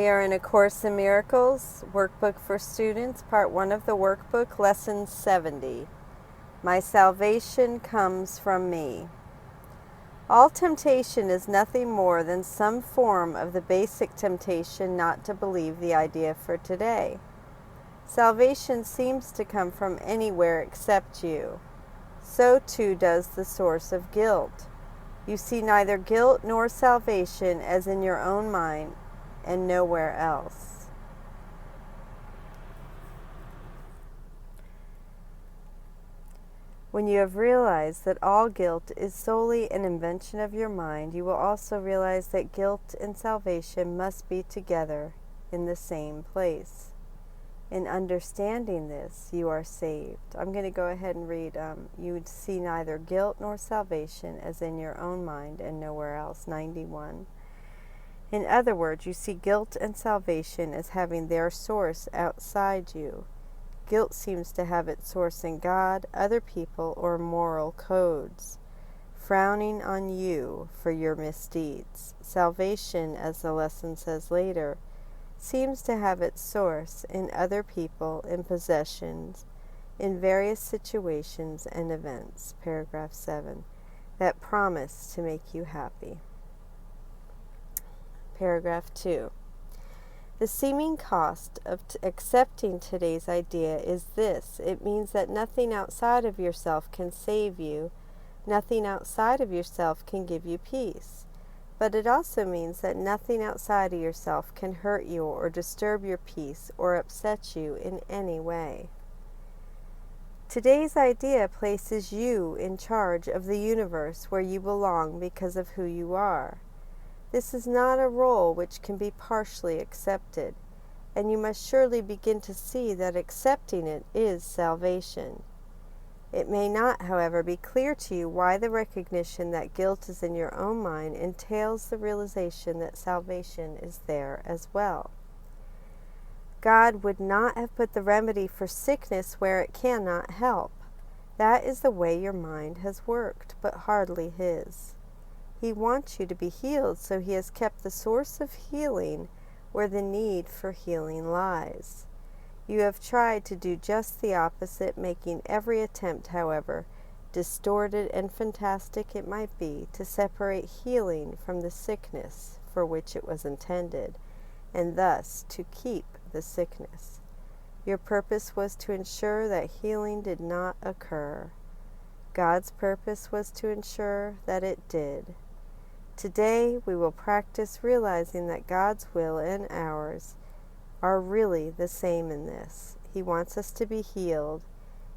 We are in A Course in Miracles, Workbook for Students, Part 1 of the Workbook, Lesson 70. My salvation comes from me. All temptation is nothing more than some form of the basic temptation not to believe the idea for today. Salvation seems to come from anywhere except you. So too does the source of guilt. You see neither guilt nor salvation as in your own mind, and nowhere else. When you have realized that all guilt is solely an invention of your mind, you will also realize that guilt and salvation must be together in the same place. In understanding this, you are saved. I'm going to go ahead and read, you would see neither guilt nor salvation as in your own mind and nowhere else, 91. In other words, you see guilt and salvation as having their source outside you. Guilt seems to have its source in God, other people, or moral codes, frowning on you for your misdeeds. Salvation, as the lesson says later, seems to have its source in other people, in possessions, in various situations and events, paragraph 7, that promise to make you happy. Paragraph 2. The seeming cost of accepting today's idea is this. It means that nothing outside of yourself can save you, nothing outside of yourself can give you peace. But it also means that nothing outside of yourself can hurt you or disturb your peace or upset you in any way. Today's idea places you in charge of the universe where you belong because of who you are. This is not a role which can be partially accepted, and you must surely begin to see that accepting it is salvation. It may not, however, be clear to you why the recognition that guilt is in your own mind entails the realization that salvation is there as well. God would not have put the remedy for sickness where it cannot help. That is the way your mind has worked, but hardly His. He wants you to be healed, so He has kept the source of healing where the need for healing lies. You have tried to do just the opposite, making every attempt, however, distorted and fantastic it might be, to separate healing from the sickness for which it was intended, and thus to keep the sickness. Your purpose was to ensure that healing did not occur. God's purpose was to ensure that it did. Today we will practice realizing that God's will and ours are really the same in this. He wants us to be healed,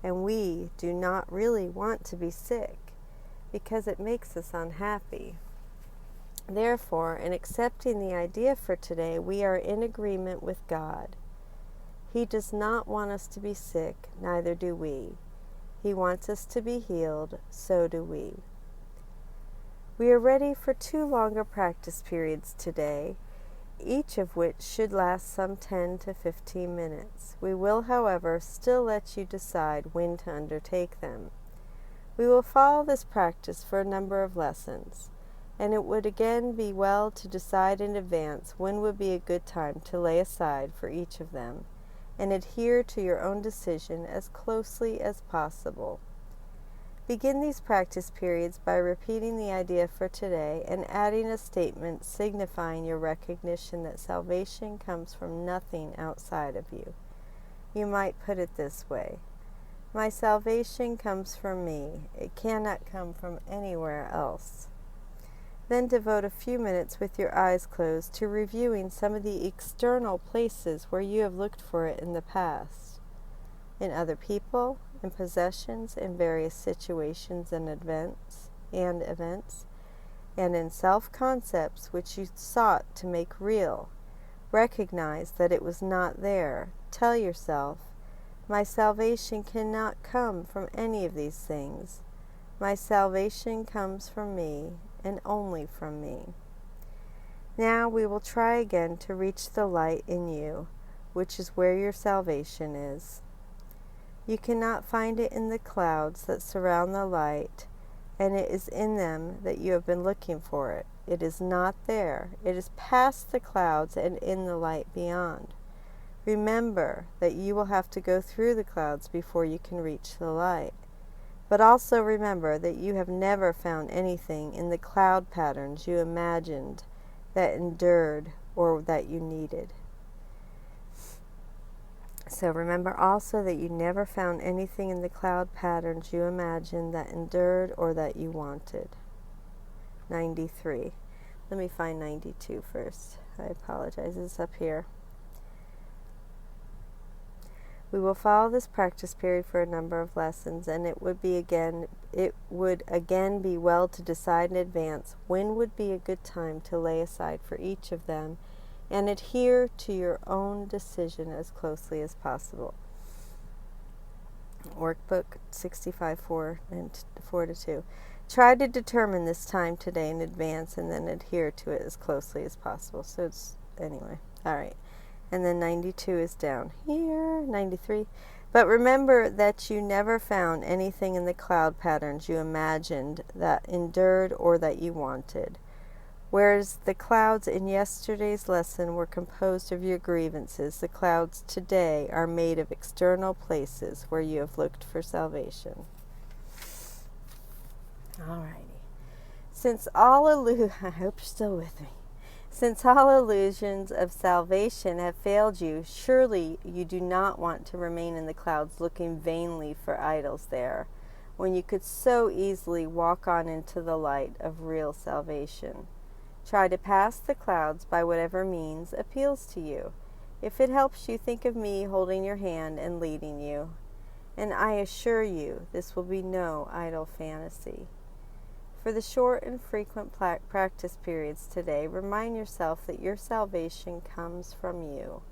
and we do not really want to be sick because it makes us unhappy. Therefore, in accepting the idea for today, we are in agreement with God. He does not want us to be sick, neither do we. He wants us to be healed, so do we. We are ready for 2 longer practice periods today, each of which should last some 10 to 15 minutes. We will, however, still let you decide when to undertake them. We will follow this practice for a number of lessons, and it would again be well to decide in advance when would be a good time to lay aside for each of them, and adhere to your own decision as closely as possible. Begin these practice periods by repeating the idea for today and adding a statement signifying your recognition that salvation comes from nothing outside of you. You might put it this way: my salvation comes from me. It cannot come from anywhere else. Then devote a few minutes with your eyes closed to reviewing some of the external places where you have looked for it in the past, in other people, in possessions, in various situations and events, and in self-concepts which you sought to make real. Recognize that it was not there. Tell yourself, my salvation cannot come from any of these things. My salvation comes from me, and only from me. Now we will try again to reach the light in you, which is where your salvation is. You cannot find it in the clouds that surround the light, and it is in them that you have been looking for it. It is not there. It is past the clouds and in the light beyond. Remember that you will have to go through the clouds before you can reach the light. But also remember that you have never found anything in the cloud patterns you imagined that endured or that you needed. So remember also that you never found anything in the cloud patterns you imagined that endured or that you wanted. 93. Let me find 92 first. I apologize. It's up here. We will follow this practice period for a number of lessons, and it would again be well to decide in advance when would be a good time to lay aside for each of them, and adhere to your own decision as closely as possible. Workbook 65, 4 to 2. Try to determine this time today in advance and then adhere to it as closely as possible. So it's, anyway, all right. And then 92 is down here, 93. But remember that you never found anything in the cloud patterns you imagined that endured or that you wanted. Whereas the clouds in yesterday's lesson were composed of your grievances, the clouds today are made of external places where you have looked for salvation. Alrighty. I hope you're still with me. Since all illusions of salvation have failed you, surely you do not want to remain in the clouds looking vainly for idols there, when you could so easily walk on into the light of real salvation. Try to pass the clouds by whatever means appeals to you. If it helps you, think of me holding your hand and leading you. And I assure you, this will be no idle fantasy. For the short and frequent practice periods today, remind yourself that your salvation comes from you,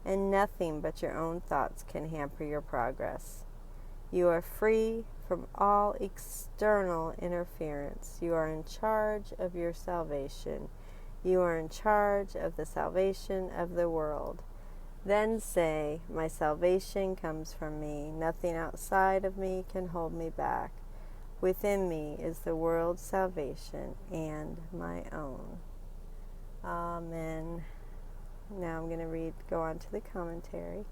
and nothing but your own thoughts can hamper your progress. You are free from all external interference. You are in charge of your salvation. You are in charge of the salvation of the world. Then say, my salvation comes from me. Nothing outside of me can hold me back. Within me is the world's salvation and my own. Amen. Now I'm going to go on to the commentary.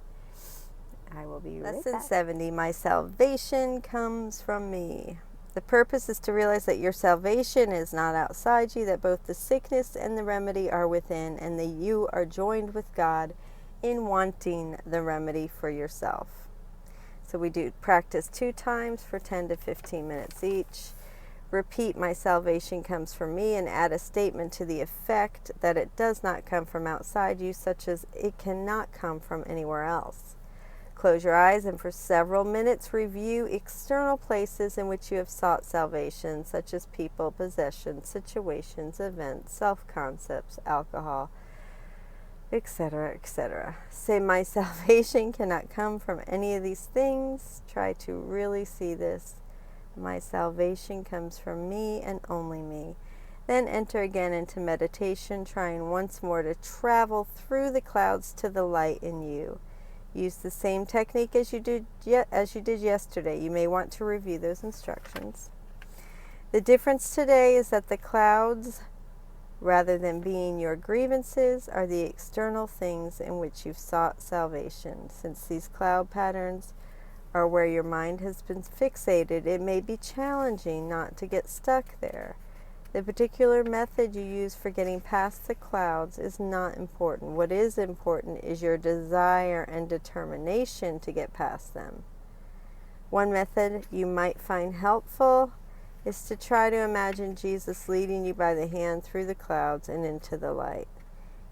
I will be right back. Lesson 70, my salvation comes from me. The purpose is to realize that your salvation is not outside you, that both the sickness and the remedy are within, and that you are joined with God in wanting the remedy for yourself. So we do practice 2 times for 10 to 15 minutes each. Repeat, my salvation comes from me, and add a statement to the effect that it does not come from outside you, such as it cannot come from anywhere else. Close your eyes and for several minutes review external places in which you have sought salvation, such as people, possessions, situations, events, self-concepts, alcohol, etc., etc. Say, my salvation cannot come from any of these things. Try to really see this. My salvation comes from me and only me. Then enter again into meditation, trying once more to travel through the clouds to the light in you. Use the same technique as you did yesterday. You may want to review those instructions. The difference today is that the clouds, rather than being your grievances, are the external things in which you've sought salvation. Since these cloud patterns are where your mind has been fixated, it may be challenging not to get stuck there. The particular method you use for getting past the clouds is not important. What is important is your desire and determination to get past them. One method you might find helpful is to try to imagine Jesus leading you by the hand through the clouds and into the light.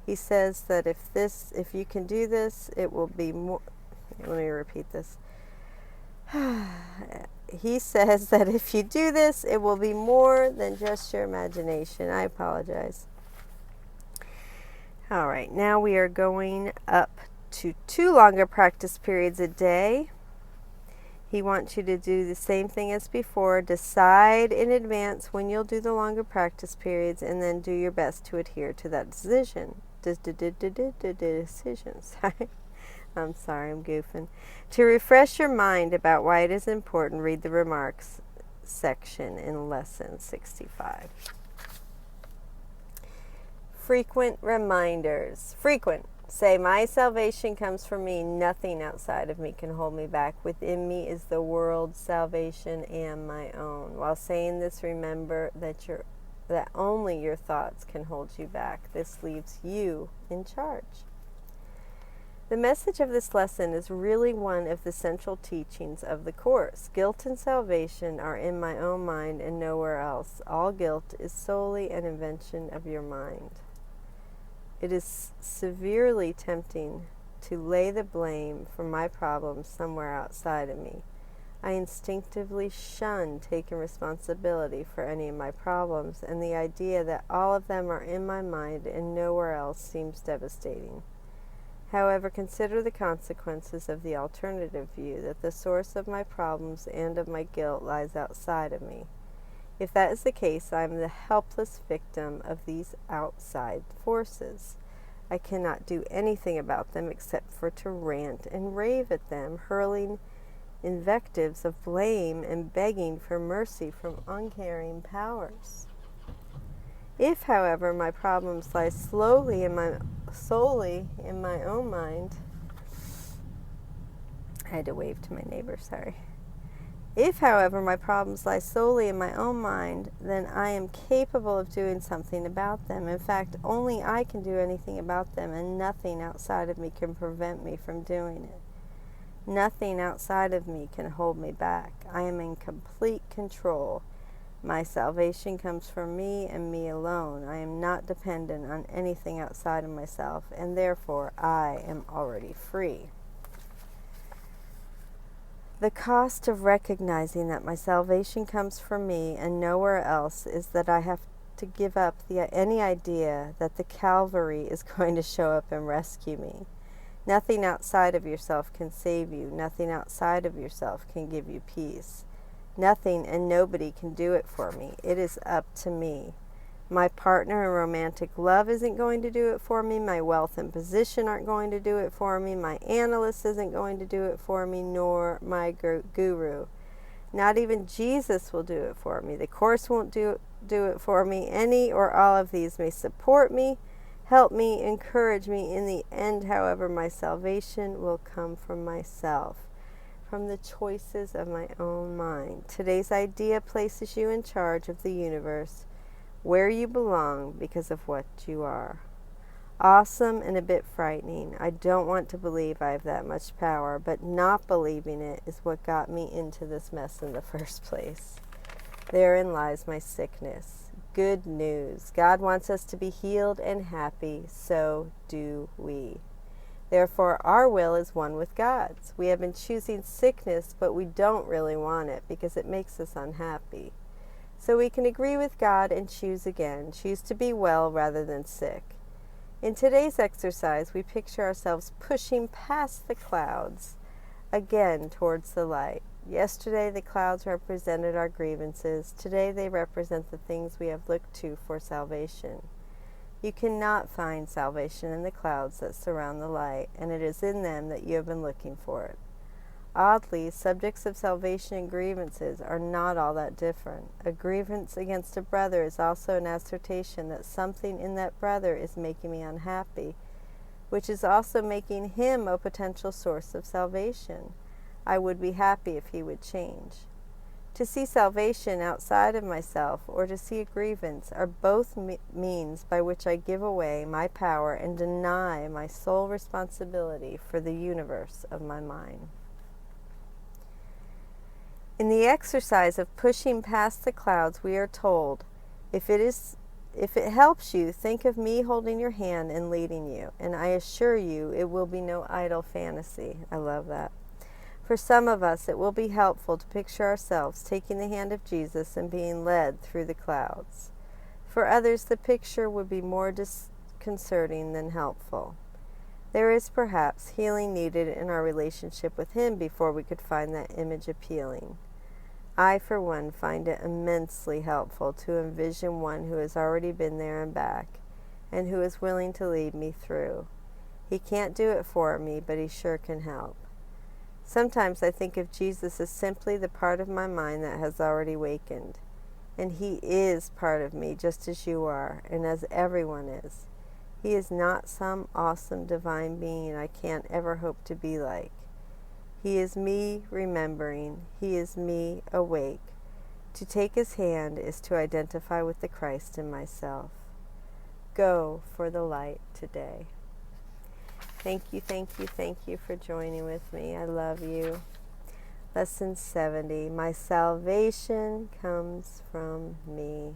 He says that if you can do this, it will be more. Let me repeat this. He says that if you do this, it will be more than just your imagination. I apologize. All right, now we are going up to 2 longer practice periods a day. He wants you to do the same thing as before. Decide in advance when you'll do the longer practice periods, and then do your best to adhere to that decision. Sorry. I'm sorry, I'm goofing. To refresh your mind about why it is important, read the remarks section in Lesson 65. Frequent reminders. Frequent. Say, my salvation comes from me. Nothing outside of me can hold me back. Within me is the world's salvation and my own. While saying this, remember that only your thoughts can hold you back. This leaves you in charge. The message of this lesson is really one of the central teachings of the Course. Guilt and salvation are in my own mind and nowhere else. All guilt is solely an invention of your mind. It is severely tempting to lay the blame for my problems somewhere outside of me. I instinctively shun taking responsibility for any of my problems, and the idea that all of them are in my mind and nowhere else seems devastating. However, consider the consequences of the alternative view, that the source of my problems and of my guilt lies outside of me. If that is the case, I am the helpless victim of these outside forces. I cannot do anything about them except for to rant and rave at them, hurling invectives of blame and begging for mercy from uncaring powers. If, however, my problems lie solely in my own mind, I had to wave to my neighbor, sorry. If, however, my problems lie solely in my own mind, then I am capable of doing something about them. In fact, only I can do anything about them, and nothing outside of me can prevent me from doing it. Nothing outside of me can hold me back. I am in complete control. My salvation comes from me and me alone. I am not dependent on anything outside of myself, and therefore I am already free. The cost of recognizing that my salvation comes from me and nowhere else is that I have to give up any idea that the Calvary is going to show up and rescue me. Nothing outside of yourself can save you. Nothing outside of yourself can give you peace. Nothing and nobody can do it for me. It is up to me. My partner in romantic love isn't going to do it for me. My wealth and position aren't going to do it for me. My analyst isn't going to do it for me, nor my guru. Not even Jesus will do it for me. The Course won't do it for me. Any or all of these may support me, help me, encourage me. In the end, however, my salvation will come from myself, from the choices of my own mind. Today's idea places you in charge of the universe, where you belong because of what you are. Awesome and a bit frightening. I don't want to believe I have that much power, but not believing it is what got me into this mess in the first place. Therein lies my sickness. Good news. God wants us to be healed and happy, so do we. Therefore, our will is one with God's. We have been choosing sickness, but we don't really want it because it makes us unhappy. So we can agree with God and choose again. Choose to be well rather than sick. In today's exercise, we picture ourselves pushing past the clouds, again towards the light. Yesterday, the clouds represented our grievances. Today, they represent the things we have looked to for salvation. You cannot find salvation in the clouds that surround the light, and it is in them that you have been looking for it. Oddly, subjects of salvation and grievances are not all that different. A grievance against a brother is also an assertion that something in that brother is making me unhappy, which is also making him a potential source of salvation. I would be happy if he would change. To see salvation outside of myself or to see a grievance are both means by which I give away my power and deny my sole responsibility for the universe of my mind. In the exercise of pushing past the clouds, we are told, if it helps you, think of me holding your hand and leading you, and I assure you it will be no idle fantasy. I love that. For some of us, it will be helpful to picture ourselves taking the hand of Jesus and being led through the clouds. For others, the picture would be more disconcerting than helpful. There is perhaps healing needed in our relationship with Him before we could find that image appealing. I, for one, find it immensely helpful to envision one who has already been there and back, and who is willing to lead me through. He can't do it for me, but He sure can help. Sometimes I think of Jesus as simply the part of my mind that has already wakened. And He is part of me, just as you are, and as everyone is. He is not some awesome divine being I can't ever hope to be like. He is me remembering. He is me awake. To take his hand is to identify with the Christ in myself. Go for the light today. Thank you, thank you, thank you for joining with me. I love you. Lesson 70. My salvation comes from me.